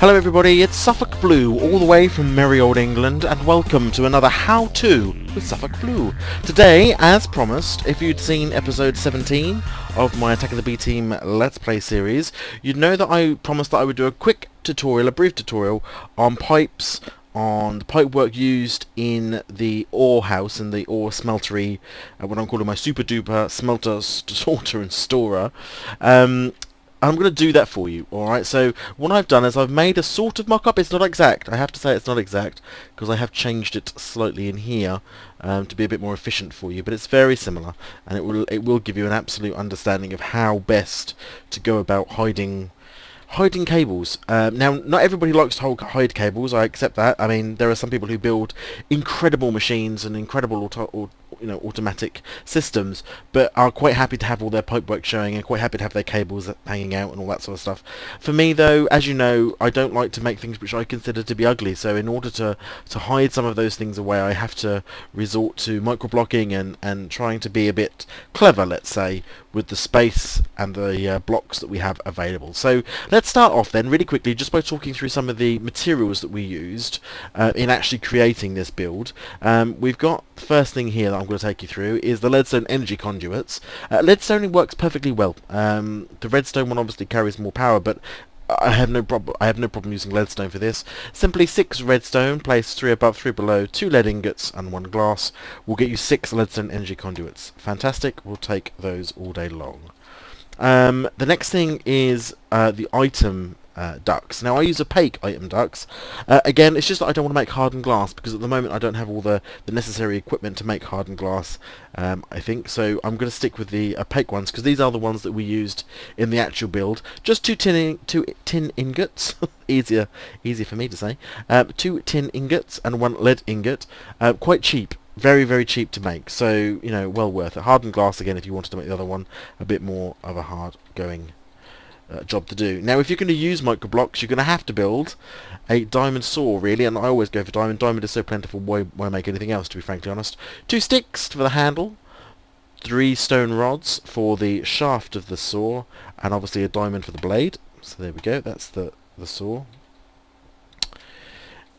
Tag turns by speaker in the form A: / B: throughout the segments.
A: Hello everybody, it's SuffolkBlue, all the way from merry old England, and welcome to another How-To with SuffolkBlue. Today, as promised, if you'd seen episode 17 of my Attack of the B-Team Let's Play series, you'd know that I promised that I would do a quick tutorial, a brief tutorial, on pipes, on the pipe work used in the ore house, in the ore smeltery, what I'm calling my Super Duper Smelter, Sorter and Storer. I'm going to do that for you, alright? So what I've done is I've made a sort of mock-up. It's not exact. I have to say it's not exact because I have changed it slightly in here to be a bit more efficient for you, but it's very similar, and it will give you an absolute understanding of how best to go about hiding cables. Now, not everybody likes to hide cables. I accept that. I mean, there are some people who build incredible machines and incredible automatic systems, but are quite happy to have all their pipework showing and quite happy to have their cables hanging out and all that sort of stuff. For me, though, as you know, I don't like to make things which I consider to be ugly. So in order to hide some of those things away, I have to resort to microblocking and trying to be a bit clever, let's say, with the space and the blocks that we have available. So let's start off then really quickly just by talking through some of the materials that we used in actually creating this build. We've got the first thing here that I'm going to take you through is the leadstone energy conduits. Leadstone works perfectly well. The redstone one obviously carries more power, but I have no problem using leadstone for this. Simply 6 redstone, placed 3 above, 3 below, 2 lead ingots and 1 glass will get you 6 leadstone energy conduits. Fantastic, we'll take those all day long. The next thing is the item ducts. Now I use opaque item ducts. Again, it's just that I don't want to make hardened glass because at the moment I don't have all the necessary equipment to make hardened glass, I think, so I'm going to stick with the opaque ones because these are the ones that we used in the actual build. Just two tin ingots, easier for me to say, 2 tin ingots and 1 lead ingot, quite cheap. Very, very cheap to make, so, you know, well worth it. Hardened glass, again, if you wanted to make the other one a bit more of a hard-going job to do. Now, if you're going to use microblocks, you're going to have to build a diamond saw, really, and I always go for diamond. Diamond is so plentiful, why make anything else, to be frankly honest. 2 sticks for the handle, 3 stone rods for the shaft of the saw, and obviously a diamond for the blade. So there we go, that's the saw.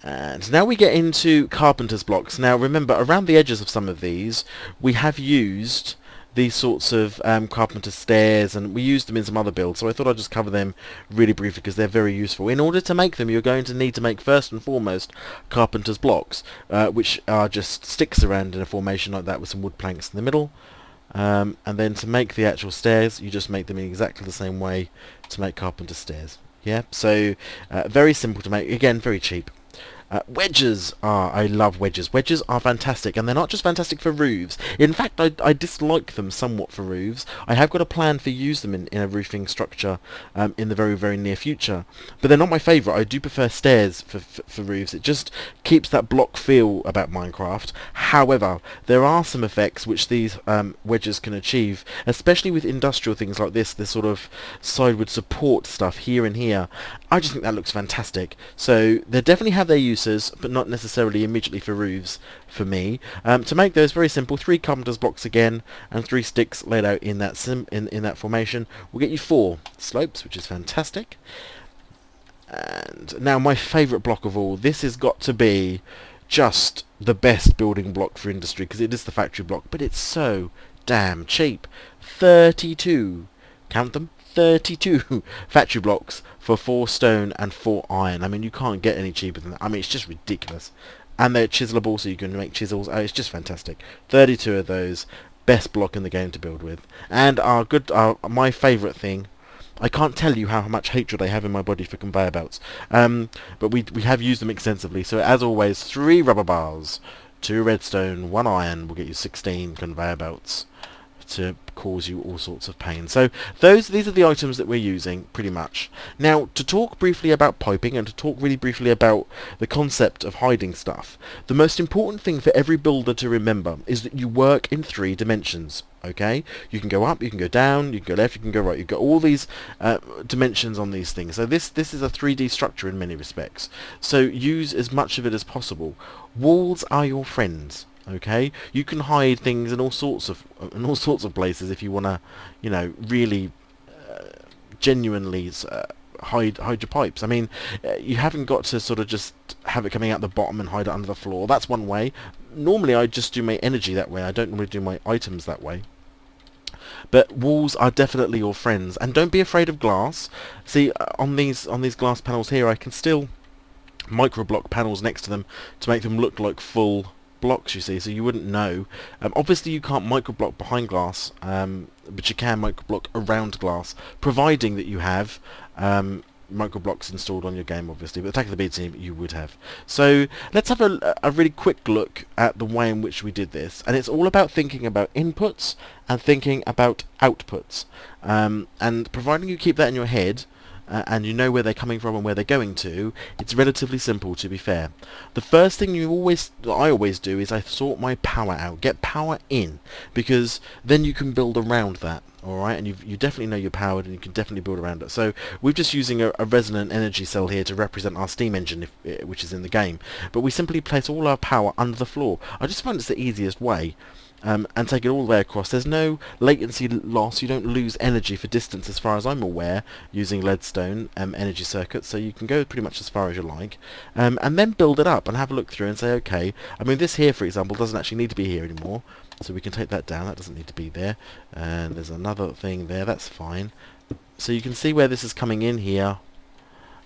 A: And now we get into carpenter's blocks. Now remember, around the edges of some of these, we have used these sorts of carpenter stairs, and we used them in some other builds, so I thought I'd just cover them really briefly because they're very useful. In order to make them, you're going to need to make first and foremost carpenter's blocks, which are just sticks around in a formation like that with some wood planks in the middle. And then to make the actual stairs, you just make them in exactly the same way to make carpenter's stairs. Yeah, so very simple to make, again very cheap. Wedges I love wedges. Wedges are fantastic, and they're not just fantastic for roofs. In fact, I dislike them somewhat for roofs. I have got a plan for use them in a roofing structure in the very, very near future. But they're not my favourite. I do prefer stairs for roofs. It just keeps that block feel about Minecraft. However, there are some effects which these wedges can achieve, especially with industrial things like this sort of sideward support stuff here and here. I just think that looks fantastic. So they definitely have their uses, but not necessarily immediately for roofs for me. To make those, very simple, 3 carpenter's blocks again and 3 sticks laid out in that in that formation will get you 4 slopes, which is fantastic. And now my favourite block of all, this has got to be just the best building block for industry because it is the factory block, but it's so damn cheap. 32, count them, 32 factory blocks for 4 stone and 4 iron. I mean, you can't get any cheaper than that. I mean, it's just ridiculous. And they're chiselable, so you can make chisels. Oh, it's just fantastic. 32 of those. Best block in the game to build with. And my favourite thing, I can't tell you how much hatred I have in my body for conveyor belts. But we have used them extensively. So as always, 3 rubber bars, 2 redstone, 1 iron will get you 16 conveyor belts to cause you all sorts of pain. So these are the items that we're using pretty much. Now, to talk briefly about piping and to talk really briefly about the concept of hiding stuff, the most important thing for every builder to remember is that you work in 3 dimensions. Okay, you can go up, you can go down, you can go left, you can go right. You've got all these dimensions on these things. So this is a 3D structure in many respects. So use as much of it as possible. Walls are your friends. Okay, you can hide things in all sorts of places if you want to, you know, really genuinely hide your pipes. I mean, you haven't got to sort of just have it coming out the bottom and hide it under the floor. That's one way. Normally I just do my energy that way. I don't normally do my items that way. But walls are definitely your friends, and don't be afraid of glass. See, on these glass panels here, I can still microblock panels next to them to make them look like full blocks, you see, so you wouldn't know. Obviously you can't microblock behind glass, but you can microblock around glass, providing that you have microblocks installed on your game, obviously, but Attack of the BT you would have. So let's have a really quick look at the way in which we did this, and it's all about thinking about inputs and thinking about outputs, and providing you keep that in your head, and you know where they're coming from and where they're going to, it's relatively simple, to be fair. The first thing I always do is I sort my power out, get power in, because then you can build around that, alright, and you definitely know you're powered and you can definitely build around it. So we're just using a resonant energy cell here to represent our steam engine, which is in the game, but we simply place all our power under the floor. I just find it's the easiest way. And take it all the way across. There's no latency loss. You don't lose energy for distance, as far as I'm aware, using leadstone energy circuits, so you can go pretty much as far as you like, and then build it up and have a look through and say, okay, I mean, this here, for example, doesn't actually need to be here anymore, so we can take that down. That doesn't need to be there, and there's another thing there. That's fine. So you can see where this is coming in here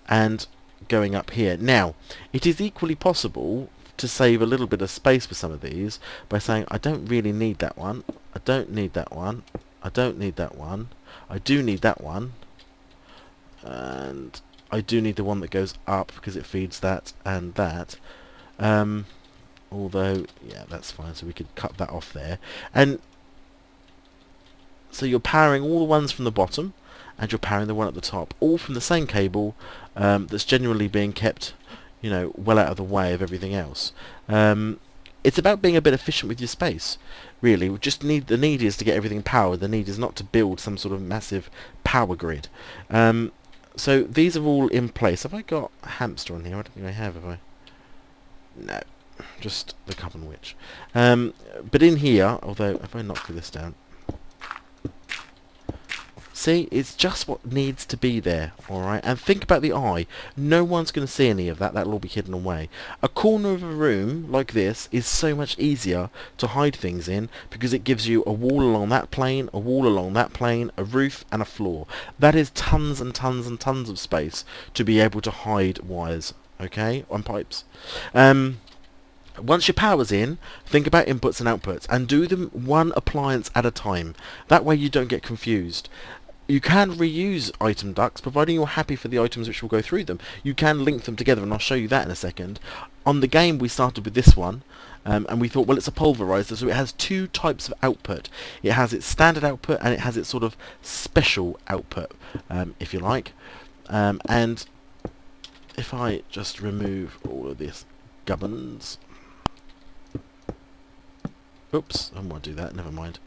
A: and going up here. Now, it is equally possible to save a little bit of space for some of these by saying, I don't really need that one, I don't need that one, I don't need that one, I do need that one, and I do need the one that goes up because it feeds that and that, although, yeah, that's fine, so we could cut that off there. And so you're powering all the ones from the bottom and you're powering the one at the top, all from the same cable, that's generally being kept, you know, well out of the way of everything else. It's about being a bit efficient with your space, really. The need is to get everything powered. The need is not to build some sort of massive power grid. So these are all in place. Have I got a hamster on here? I don't think I have I? No, just the Coven Witch. But in here, although if I knock this down, see, it's just what needs to be there, alright? And think about the eye. No one's going to see any of that. That'll all be hidden away. A corner of a room like this is so much easier to hide things in because it gives you a wall along that plane, a wall along that plane, a roof and a floor. That is tons and tons and tons of space to be able to hide wires, okay, on pipes. Once your power's in, think about inputs and outputs and do them one appliance at a time. That way you don't get confused. You can reuse item ducts, providing you're happy for the items which will go through them. You can link them together, and I'll show you that in a second. On the game, we started with this one, and we thought, well, it's a pulverizer, so it has two types of output. It has its standard output, and it has its sort of special output, if you like. And if I just remove all of this gubbins... Oops, I don't want to do that, never mind.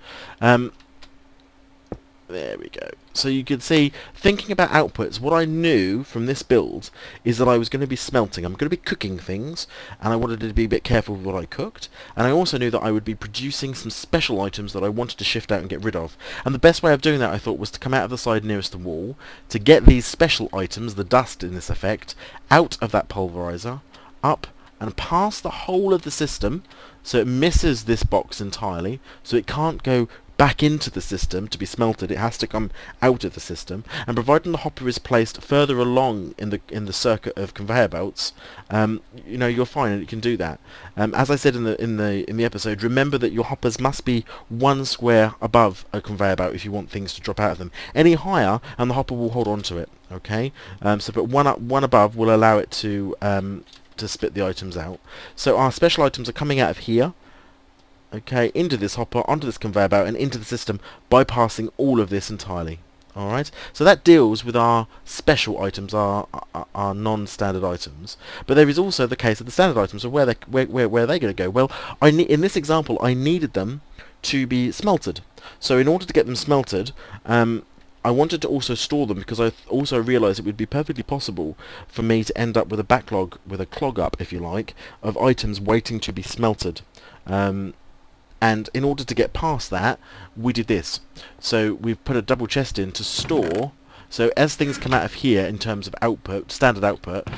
A: There we go. So you can see, thinking about outputs, what I knew from this build is that I was going to be smelting. I'm going to be cooking things, and I wanted to be a bit careful with what I cooked. And I also knew that I would be producing some special items that I wanted to shift out and get rid of. And the best way of doing that, I thought, was to come out of the side nearest the wall, to get these special items, the dust in this effect, out of that pulverizer, up, and past the whole of the system, so it misses this box entirely, so it can't go back into the system to be smelted. It has to come out of the system, and providing the hopper is placed further along in the circuit of conveyor belts, you know, you're fine and it can do that. As I said in the episode, remember that your hoppers must be one square above a conveyor belt if you want things to drop out of them. Any higher and the hopper will hold on to it, okay? So but one above will allow it to spit the items out. So our special items are coming out of here, okay, into this hopper, onto this conveyor belt, and into the system, bypassing all of this entirely. Alright, so that deals with our special items, our non-standard items. But there is also the case of the standard items, of where are they going to go? Well, in this example, I needed them to be smelted. So in order to get them smelted, I wanted to also store them, because I also realised it would be perfectly possible for me to end up with a backlog, with a clog up, if you like, of items waiting to be smelted. And in order to get past that, we did this. So we've put a double chest in to store So as things come out of here in terms of output, standard output,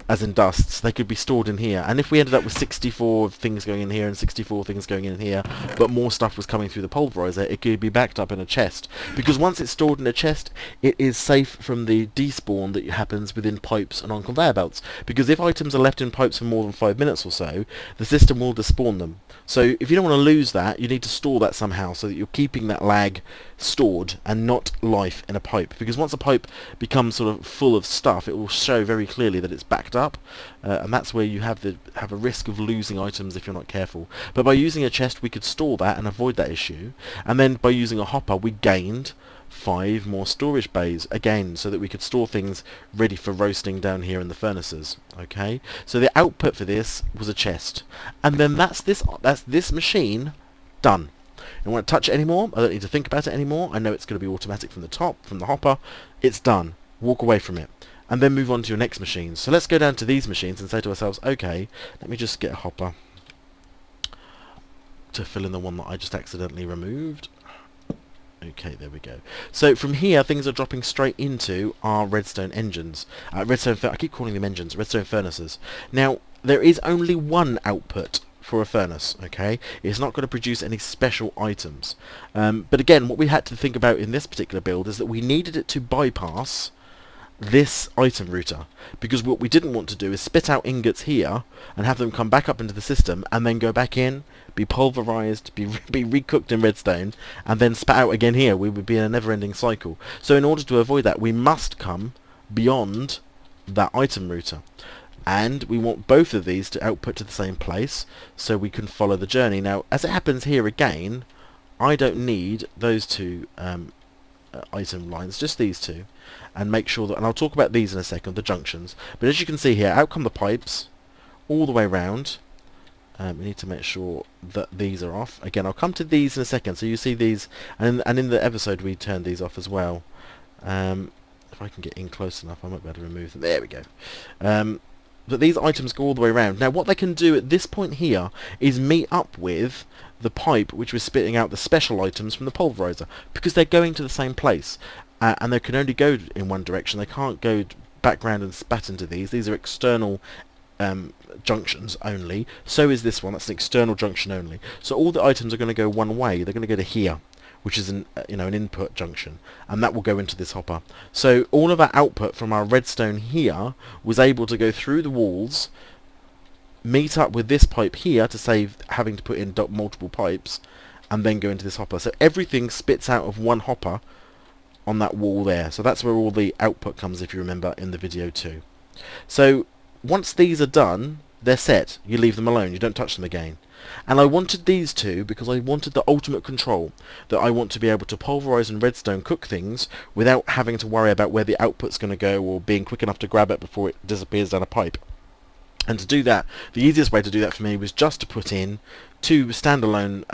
A: as in dusts, they could be stored in here. And if we ended up with 64 things going in here and 64 things going in here, but more stuff was coming through the pulverizer, it could be backed up in a chest. Because once it's stored in a chest, it is safe from the despawn that happens within pipes and on conveyor belts. Because if items are left in pipes for more than 5 minutes or so, the system will despawn them. So if you don't want to lose that, you need to store that somehow so that you're keeping that lag stored and not life in a pipe. Because once a pipe becomes sort of full of stuff, it will show very clearly that it's backed up, and that's where you have a risk of losing items if you're not careful. But by using a chest, we could store that and avoid that issue. And then by using a hopper, we gained 5 more storage bays again, so that we could store things ready for roasting down here in the furnaces. Okay, so the output for this was a chest, and then that's this machine done. I don't want to touch it anymore. I don't need to think about it anymore. I know it's going to be automatic from the top, from the hopper. It's done. Walk away from it, and then move on to your next machine. So let's go down to these machines and say to ourselves, okay, let me just get a hopper to fill in the one that I just accidentally removed. Okay, there we go. So from here, things are dropping straight into our redstone engines. I keep calling them engines, redstone furnaces. Now, there is only one output for a furnace, okay? It's not going to produce any special items. But again, what we had to think about in this particular build is that we needed it to bypass this item router, because what we didn't want to do is spit out ingots here and have them come back up into the system and then go back in, be pulverized, be recooked in redstone, and then spat out again here. We would be in a never-ending cycle. So in order to avoid that, we must come beyond that item router, and we want both of these to output to the same place so we can follow the journey. Now, as it happens here again, I don't need those two item lines, just these two, and make sure that, and I'll talk about these in a second, the junctions, but as you can see here, out come the pipes all the way round. We need to make sure that these are off. Again, I'll come to these in a second. So you see these, and in the episode we turned these off as well. If I can get in close enough, I might be able to remove them. There we go. But these items go all the way around. Now what they can do at this point here is meet up with the pipe which was spitting out the special items from the pulverizer, because they're going to the same place, and they can only go in one direction. They can't go back round and spat into these. These are external junctions only. So is this one. That's an external junction only. So all the items are going to go one way. They're going to go to here, which is an input junction, and that will go into this hopper. So all of our output from our redstone here was able to go through the walls, meet up with this pipe here to save having to put in multiple pipes, and then go into this hopper. So everything spits out of one hopper on that wall there. So that's where all the output comes, if you remember in the video too. So once these are done, they're set. You leave them alone. You don't touch them again. And I wanted these two because I wanted the ultimate control, that I want to be able to pulverize and redstone cook things without having to worry about where the output's going to go or being quick enough to grab it before it disappears down a pipe. And to do that, the easiest way to do that for me was just to put in 2 standalone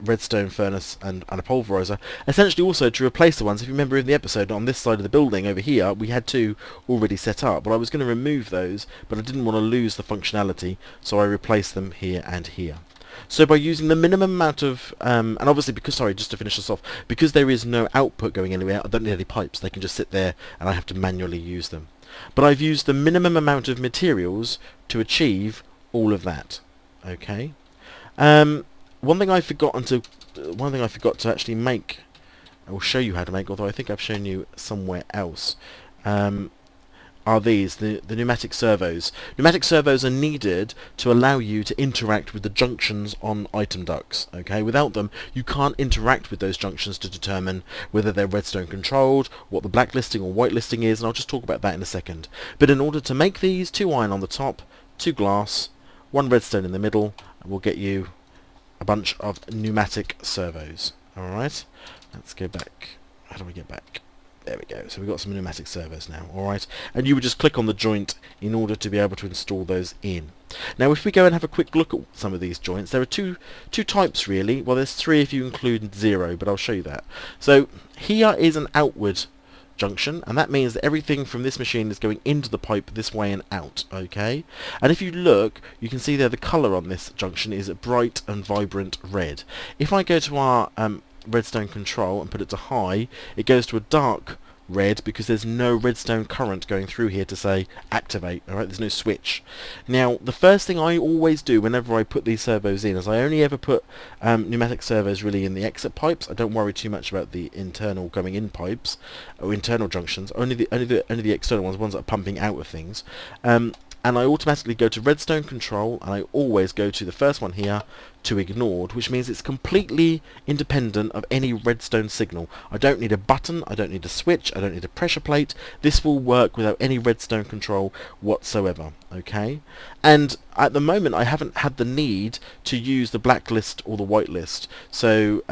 A: redstone furnace and a pulverizer, essentially also to replace the ones, if you remember in the episode on this side of the building over here, we had 2 already set up, but I was going to remove those, but I didn't want to lose the functionality, so I replaced them here and here. So by using the minimum amount of, and obviously because, sorry, just to finish this off, because there is no output going anywhere, I don't need any pipes, they can just sit there and I have to manually use them. But I've used the minimum amount of materials to achieve all of that. Okay. One thing I forgot to actually make, I will show you how to make, although I think I've shown you somewhere else, are these, the pneumatic servos. Pneumatic servos are needed to allow you to interact with the junctions on item ducts. Okay, without them you can't interact with those junctions to determine whether they're redstone controlled, what the blacklisting or whitelisting is, and I'll just talk about that in a second. But in order to make these, 2 iron on the top, 2 glass, 1 redstone in the middle, will get you a bunch of pneumatic servos. Alright, let's go back. How do we get back? There we go. So we've got some pneumatic servos now. Alright, and you would just click on the joint in order to be able to install those in. Now if we go and have a quick look at some of these joints, there are two types really. Well, there's 3 if you include 0, but I'll show you that. So here is an outward junction, and that means that everything from this machine is going into the pipe this way and out. Okay, and if you look, you can see there the colour on this junction is a bright and vibrant red. If I go to our redstone control and put it to high, it goes to a dark red because there's no redstone current going through here to say activate. Alright, there's no switch. Now, the first thing I always do whenever I put these servos in is I only ever put pneumatic servos really in the exit pipes. I don't worry too much about the internal going in pipes or internal junctions. Only the external ones that are pumping out of things. And I automatically go to redstone control, and I always go to the first one here to ignored, which means it's completely independent of any redstone signal. I don't need a button, I don't need a switch, I don't need a pressure plate. This will work without any redstone control whatsoever, okay? And at the moment I haven't had the need to use the blacklist or the whitelist, so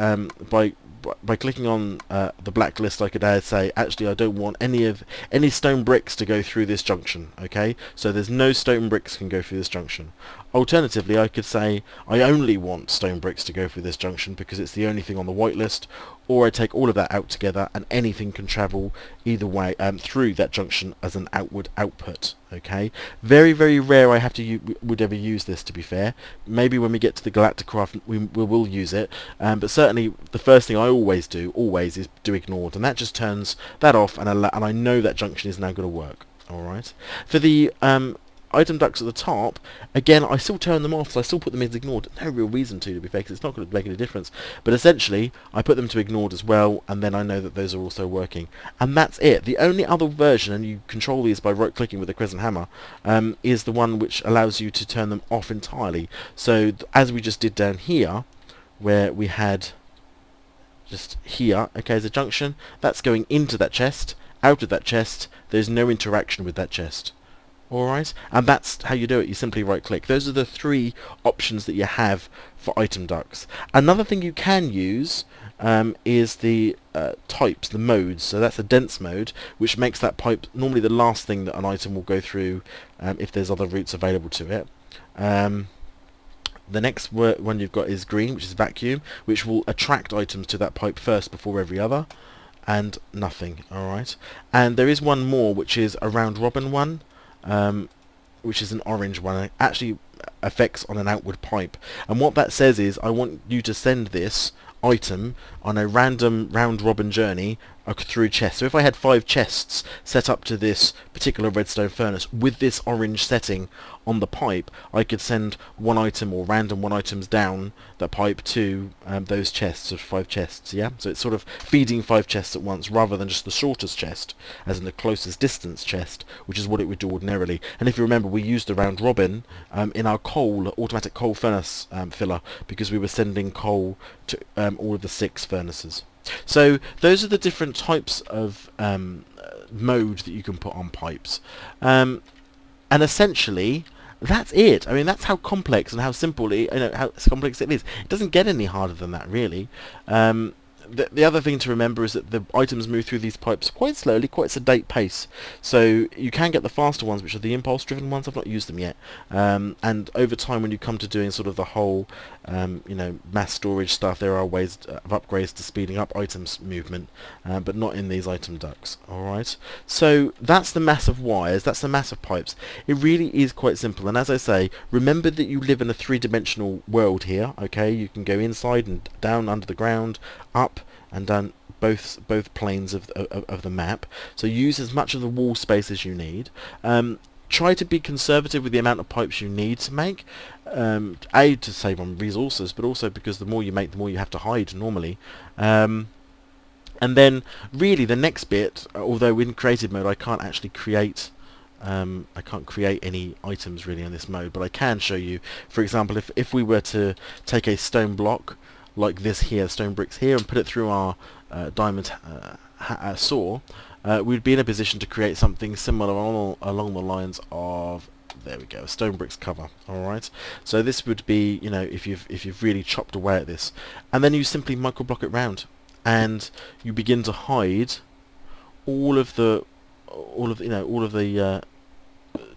A: by clicking on the blacklist, I could say, actually, I don't want any stone bricks to go through this junction. Okay, so there's no stone bricks can go through this junction. Alternatively, I could say I only want stone bricks to go through this junction because it's the only thing on the whitelist, or I take all of that out together and anything can travel either way through that junction as an outward output. Okay, very, very rare I have to would ever use this, to be fair. Maybe when we get to the Galacticraft we will use it, but certainly the first thing I always is do ignored, and that just turns that off, and I know that junction is now going to work. Alright, for the item ducts at the top, again, I still turn them off, so I still put them as ignored. No real reason to be fair, because it's not going to make any difference. But essentially, I put them to ignored as well, and then I know that those are also working. And that's it. The only other version, and you control these by right-clicking with the crescent hammer, is the one which allows you to turn them off entirely. So, as we just did down here, where we had just here, okay, as a junction, that's going into that chest, out of that chest, there's no interaction with that chest. Alright, and that's how you do it. You simply right click. Those are the three options that you have for item ducts. Another thing you can use is the types, the modes. So that's a dense mode, which makes that pipe normally the last thing that an item will go through if there's other routes available to it. The next one you've got is green, which is vacuum, which will attract items to that pipe first before every other, and nothing. Alright, and there is one more, which is a round robin one, which is an orange one. It actually affects on an outward pipe, and what that says is I want you to send this item on a random round robin journey through chests. So if I had 5 chests set up to this particular redstone furnace with this orange setting on the pipe, I could send one item or random 1 items down that pipe to those chests of 5 chests. Yeah, so it's sort of feeding 5 chests at once rather than just the shortest chest, as in the closest distance chest, which is what it would do ordinarily. And if you remember, we used the round robin in our automatic coal furnace filler, because we were sending coal to all of the 6 furnaces. So those are the different types of mode that you can put on pipes, and essentially that's it. I mean, that's how complex and how simple how complex it is. It doesn't get any harder than that, really. The other thing to remember is that the items move through these pipes quite slowly, quite sedate pace. So you can get the faster ones, which are the impulse-driven ones. I've not used them yet. And over time, when you come to doing sort of the whole, mass storage stuff, there are ways of upgrades to speeding up items movement, but not in these item ducts. All right. So that's the mass of wires. That's the mass of pipes. It really is quite simple. And as I say, remember that you live in a 3-dimensional world here. Okay, you can go inside and down, under the ground, up and down both planes of the map. So use as much of the wall space as you need. Try to be conservative with the amount of pipes you need to make. A, to save on resources, but also because the more you make, the more you have to hide normally. And then really the next bit, although in creative mode I can't actually create I can't create any items really in this mode, but I can show you, for example, if we were to take a stone block like this here, stone bricks here, and put it through our diamond saw, we'd be in a position to create something similar along the lines of, there we go, stone bricks cover. Alright, so this would be, if you've really chopped away at this, and then you simply micro block it round, and you begin to hide all of the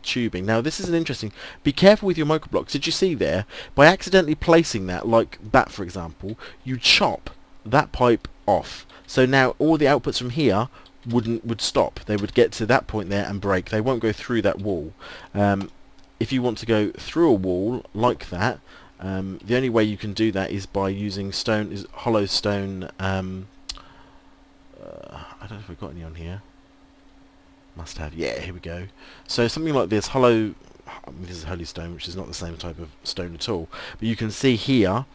A: tubing. Now this is an interesting, be careful with your micro blocks. Did you see there, by accidentally placing that like that, for example, you chop that pipe off. So now all the outputs from here would stop. They would get to that point there and break. They won't go through that wall. If you want to go through a wall like that, the only way you can do that is by using hollow stone. I don't know if we've got any on here. Must have. Yeah, here we go. So something like this, hollow... this is holy stone, which is not the same type of stone at all. But you can see here,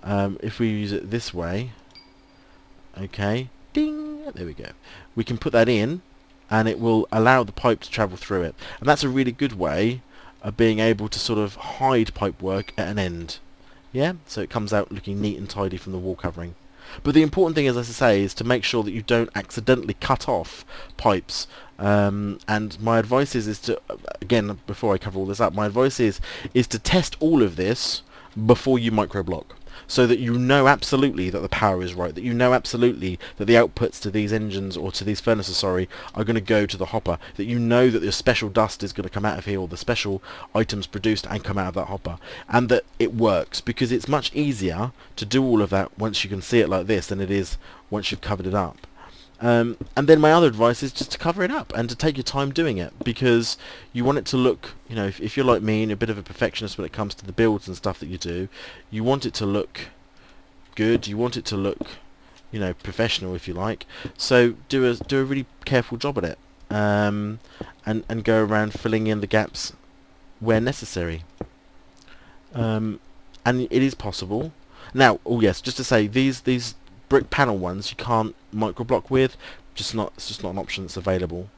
A: if we use it this way, okay, ding, there we go. We can put that in, and it will allow the pipe to travel through it. And that's a really good way of being able to sort of hide pipe work at an end. Yeah, so it comes out looking neat and tidy from the wall covering. But the important thing, as I say, is to make sure that you don't accidentally cut off pipes. And my advice is to, again, before I cover all this up, my advice is to test all of this before you microblock, so that you know absolutely that the power is right, that you know absolutely that the outputs to these engines, or to these furnaces, sorry, are going to go to the hopper, that you know that the special dust is going to come out of here, or the special items produced and come out of that hopper, and that it works, because it's much easier to do all of that once you can see it like this than it is once you've covered it up. And then my other advice is just to cover it up and to take your time doing it, because you want it to look, you know, if you're like me and you're a bit of a perfectionist when it comes to the builds and stuff that you do, you want it to look good, you want it to look, you know, professional, if you like. So do a really careful job at it, and go around filling in the gaps where necessary. And it is possible. Now, oh yes, just to say, these brick panel ones you can't microblock with. It's just not an option that's available.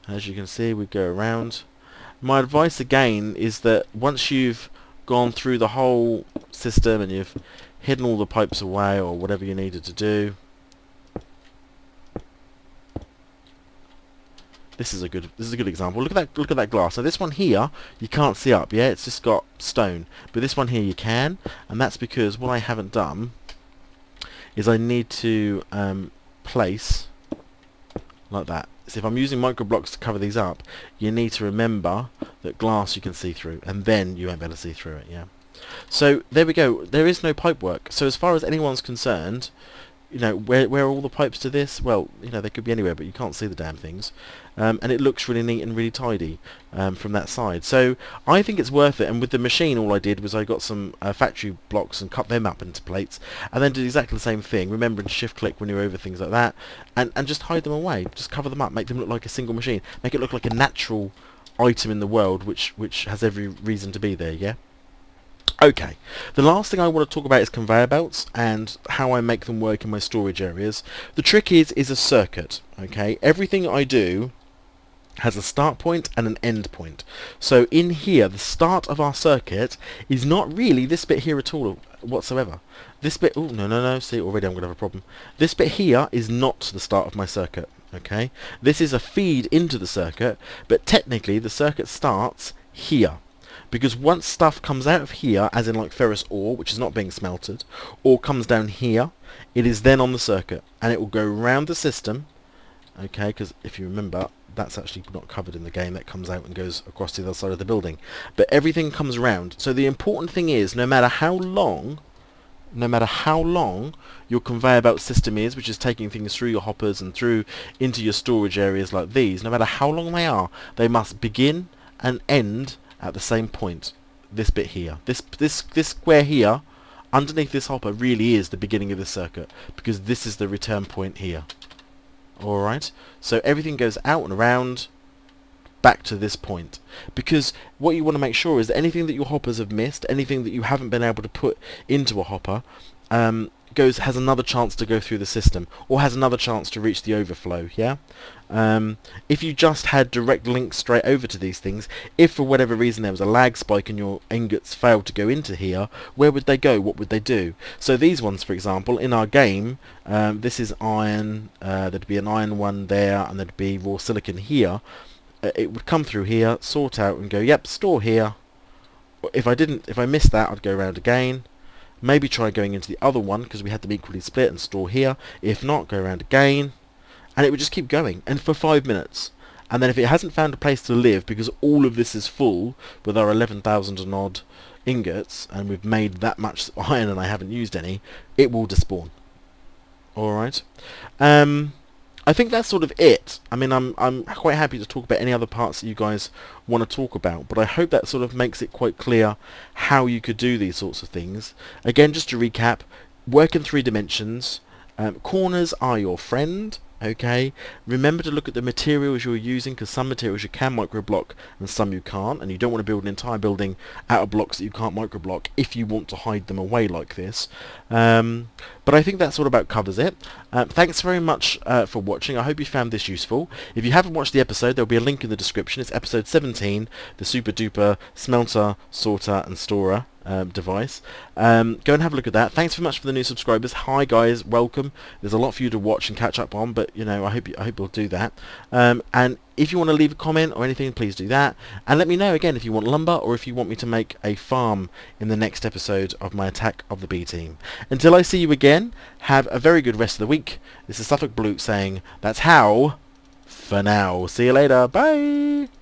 A: As you can see, we go around. My advice again is that once you've gone through the whole system and you've hidden all the pipes away, or whatever you needed to do, this is a good example. Look at that glass. So this one here you can't see up, yeah, it's just got stone. But this one here you can, and that's because what I haven't done is I need to place like that. So if I'm using micro blocks to cover these up, you need to remember that glass you can see through, and then you won't be able to see through it. Yeah. So there we go. There is no pipe work. So as far as anyone's concerned, you know, where are all the pipes to this? Well, you know, they could be anywhere, but you can't see the damn things. And it looks really neat and really tidy from that side. So I think it's worth it. And with the machine, all I did was I got some factory blocks and cut them up into plates, and then did exactly the same thing, remembering to shift click when you're over things like that, and just hide them away, just cover them up, make them look like a single machine, make it look like a natural item in the world, which has every reason to be there, yeah? Okay, the last thing I want to talk about is conveyor belts and how I make them work in my storage areas. The trick is a circuit, okay? Everything I do has a start point and an end point. So in here, the start of our circuit is not really this bit here at all whatsoever. This bit, oh, no, see, already I'm going to have a problem. This bit here is not the start of my circuit, okay? This is a feed into the circuit, but technically the circuit starts here. Because once stuff comes out of here, as in like ferrous ore, which is not being smelted, or comes down here, it is then on the circuit, and it will go around the system, okay, because if you remember, that's actually not covered in the game, that comes out and goes across to the other side of the building. But everything comes around. So the important thing is, no matter how long your conveyor belt system is, which is taking things through your hoppers and through into your storage areas like these, no matter how long they are, they must begin and end at the same point. This bit here, this square here underneath this hopper really is the beginning of the circuit, because this is the return point here. Alright, so everything goes out and around back to this point, because what you want to make sure is that anything that your hoppers have missed, anything that you haven't been able to put into a hopper, has another chance to go through the system, or has another chance to reach the overflow, yeah? If you just had direct links straight over to these things, if for whatever reason there was a lag spike and your ingots failed to go into here, where would they go? What would they do? So these ones, for example, in our game, this is iron, there'd be an iron one there, and there'd be raw silicon here. It would come through here, sort out, and go, yep, store here. If I missed that, I'd go around again. Maybe try going into the other one, because we had them equally split, and store here. If not, go around again. And it would just keep going, and for 5 minutes. And then if it hasn't found a place to live, because all of this is full with our 11,000 and odd ingots, and we've made that much iron and I haven't used any, it will despawn. Alright. I think that's sort of it. I mean, I'm quite happy to talk about any other parts that you guys want to talk about, but I hope that sort of makes it quite clear how you could do these sorts of things. Again, just to recap, work in 3 dimensions. Corners are your friend, Okay, remember to look at the materials you're using, because some materials you can microblock and some you can't, and you don't want to build an entire building out of blocks that you can't microblock if you want to hide them away like this. But I think that sort of about covers it. Thanks very much for watching. I hope you found this useful. If you haven't watched the episode, there'll be a link in the description. It's episode 17, the Super Duper Smelter, Sorter and Storer device. Go and have a look at that. Thanks very much for the new subscribers. Hi guys, welcome. There's a lot for you to watch and catch up on, but you know, I hope you'll do that. And if you want to leave a comment or anything, please do that. And let me know again if you want lumber or if you want me to make a farm in the next episode of my Attack of the B Team. Until I see you again, have a very good rest of the week. This is SuffolkBlue saying that's how for now. See you later. Bye.